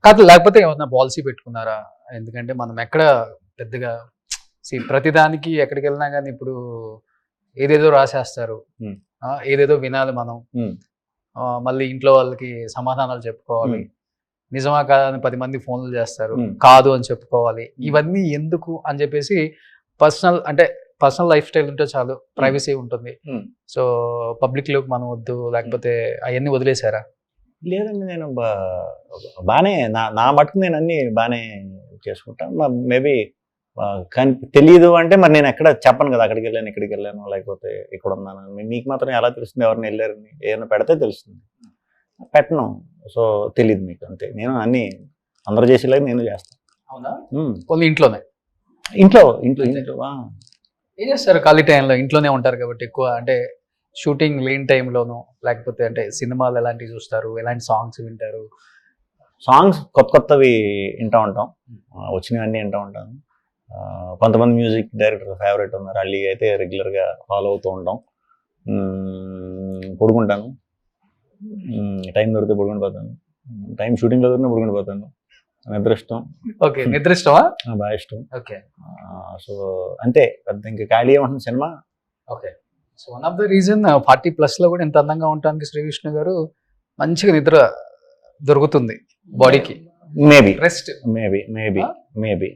కాదు, లేకపోతే ఏమన్నా పాలసీ పెట్టుకున్నారా? ఎందుకంటే మనం ఎక్కడ పెద్దగా ప్రతిదానికి ఎక్కడికి వెళ్ళినా కానీ ఇప్పుడు ఏదేదో రాసేస్తారు, ఏదేదో వినాలి మనం, మళ్ళీ ఇంట్లో వాళ్ళకి సమాధానాలు చెప్పుకోవాలి, నిజమా కాదని 10 మంది ఫోన్లు చేస్తారు, కాదు అని చెప్పుకోవాలి. ఇవన్నీ ఎందుకు అని చెప్పేసి పర్సనల్ లైఫ్ స్టైల్ ఉంటే చాలు, ప్రైవసీ ఉంటుంది. సో పబ్లిక్ లోకి మనం వద్దు, లేకపోతే అవన్నీ వదిలేసారా? లేదండి, నేను బాగానే నా మటుకు నేను అన్ని బాగానే చేసుకుంటాను. మేబీ కానీ తెలియదు అంటే మరి నేను ఎక్కడ చెప్పను కదా, అక్కడికి వెళ్ళాను ఇక్కడికి వెళ్ళాను లేకపోతే ఇక్కడ ఉన్నాను. మీకు మాత్రం ఎలా తెలుస్తుంది ఎవరిని వెళ్ళారని? ఏమైనా పెడితే తెలుస్తుంది, పెట్టను. సో తెలియదు మీకు, అంతే. నేను అన్ని అందరూ చేసేలాగా నేను చేస్తాను. అవునా? కొన్ని ఇంట్లోనే? ఇంట్లో ఏం చేస్తారు ఖాళీ టైంలో? ఇంట్లోనే ఉంటారు కాబట్టి ఎక్కువ, అంటే షూటింగ్ లేని టైంలోనూ, లేకపోతే అంటే సినిమాలు ఎలాంటివి చూస్తారు, ఎలాంటి సాంగ్స్ వింటారు? సాంగ్స్ కొత్తవి వింటూ ఉంటాం, వచ్చినవన్నీ వింటూ ఉంటాను. కొంతమంది మ్యూజిక్ డైరెక్టర్ ఫేవరెట్ ఉన్నారు, వాళ్ళు అయితే రెగ్యులర్గా ఫాలో అవుతూ ఉంటాం. పడుకుంటాను, టైం దొరికితే పడుకుండిపోతాను, టైం షూటింగ్లో దొరికిన పడుకుండిపోతాను. నిద్ర ఇష్టం. ఓకే, నిద్ర ఇష్టమా? బాగా ఇష్టం. ఓకే. సో అంతే, పెద్ద ఇంకా ఖాళీ ఏమంటుంది cinema. Okay. So one of the reason 40+ లో కూడా ఇంత అందంగా ఉండడానికి శ్రీవిష్ణు గారు మంచిగా నిద్ర దొరుకుతుంది బాడీకి. Maybe rest. మేబీ